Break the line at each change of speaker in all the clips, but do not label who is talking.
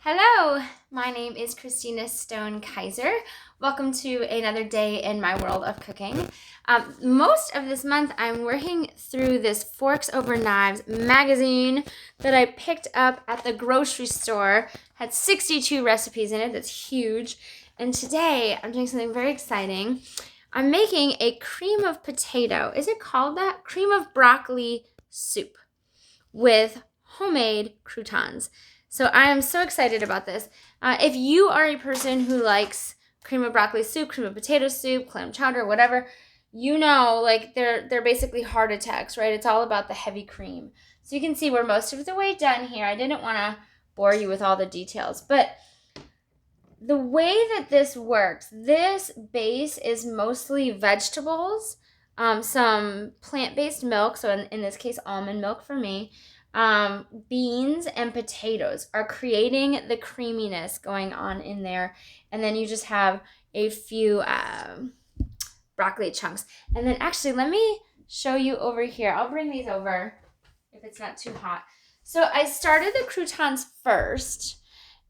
Hello, my name is Christina Stone Kaiser. Welcome to another day in my world of cooking. Most of this month I'm working through this Forks Over Knives magazine that I picked up at the grocery store. Had 62 recipes in it, that's huge. And today I'm doing something very exciting. I'm making a cream of potato, is it called that? Cream of broccoli soup with homemade croutons. So I am so excited about this. If you are a person who likes cream of broccoli soup, cream of potato soup, clam chowder, whatever, you know, like they're basically heart attacks, right? It's all about the heavy cream. So you can see we're most of the way done here. I didn't want to bore you with all the details, but the way that this works, this base is mostly vegetables, some plant-based milk, so in this case almond milk for me, beans and potatoes are creating the creaminess going on in there. And then you just have a few broccoli chunks. And then actually, let me show you over here. I'll bring these over if it's not too hot. So I started the croutons first,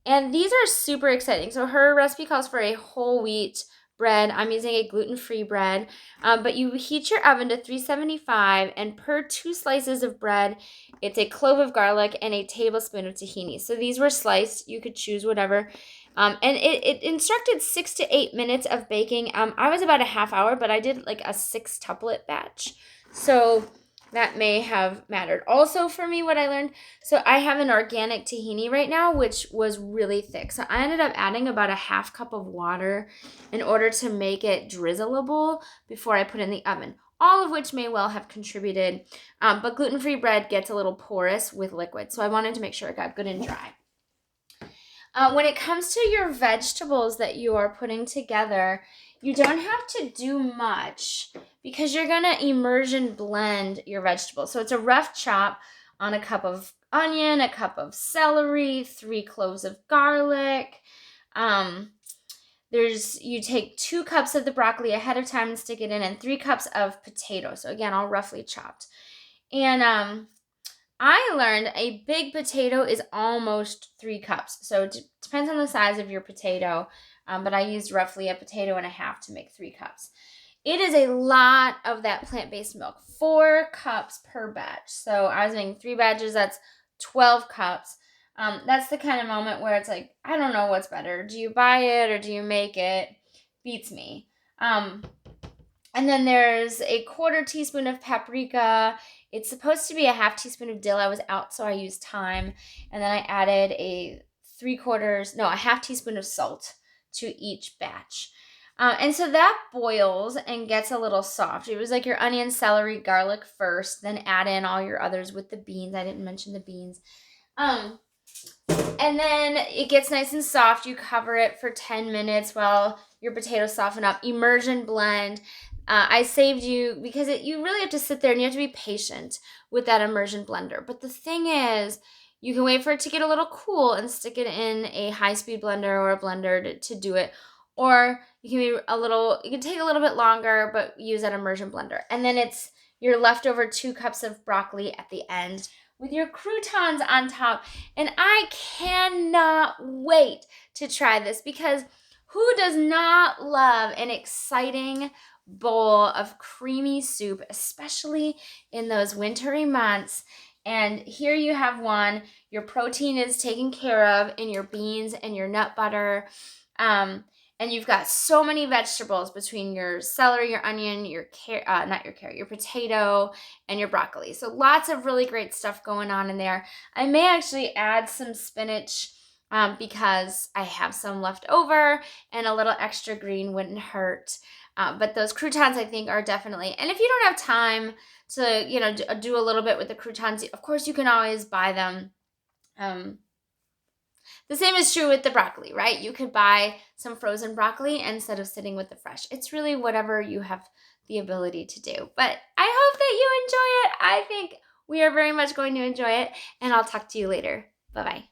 and these are super exciting. So her recipe calls for a whole wheat bread. I'm using a gluten-free bread, but you heat your oven to 375, and per 2 slices of bread, it's a clove of garlic and a tablespoon of tahini. So these were sliced. You could choose whatever. And it instructed 6 to 8 minutes of baking. I was about a half hour, but I did like a sextuplet batch. So that may have mattered. Also for me, what I learned, so I have an organic tahini right now, which was really thick. So I ended up adding about a half cup of water in order to make it drizzleable before I put it in the oven. All of which may well have contributed, but gluten-free bread gets a little porous with liquid. So I wanted to make sure it got good and dry. When it comes to your vegetables that you are putting together, you don't have to do much because you're going to immersion blend your vegetables. So it's a rough chop on a cup of onion, a cup of celery, 3 cloves of garlic. You take 2 cups of the broccoli ahead of time and stick it in, and 3 cups of potatoes. So again, all roughly chopped. And I learned a big potato is almost 3 cups. So it depends on the size of your potato, but I used roughly a potato and a half to make 3 cups. It is a lot of that plant-based milk, 4 cups per batch. So I was making 3 batches, that's 12 cups. That's the kind of moment where it's like, I don't know what's better. Do you buy it or do you make it? Beats me. And then there's a 1/4 teaspoon of paprika. It's supposed to be a 1/2 teaspoon of dill. I was out, so I used thyme. And then I added a 1/2 teaspoon of salt to each batch. And so that boils and gets a little soft. It was like your onion, celery, garlic first, then add in all your others with the beans. I didn't mention the beans. And then it gets nice and soft. You cover it for 10 minutes while your potatoes soften up. Immersion blend. I saved you because you really have to sit there and you have to be patient with that immersion blender. But the thing is, you can wait for it to get a little cool and stick it in a high-speed blender or a blender to do it. Or you can take a little bit longer, but use that immersion blender. And then it's your leftover 2 cups of broccoli at the end with your croutons on top. And I cannot wait to try this because who does not love an exciting bowl of creamy soup, especially in those wintry months? And here you have one. Your protein is taken care of in your beans and your nut butter. And you've got so many vegetables between your celery, your onion, your potato, and your broccoli. So lots of really great stuff going on in there. I may actually add some spinach because I have some left over, and a little extra green wouldn't hurt. But those croutons, I think, are definitely, and if you don't have time to, do a little bit with the croutons, of course, you can always buy them. The same is true with the broccoli, right? You could buy some frozen broccoli instead of sitting with the fresh. It's really whatever you have the ability to do. But I hope that you enjoy it. I think we are very much going to enjoy it, and I'll talk to you later. Bye-bye.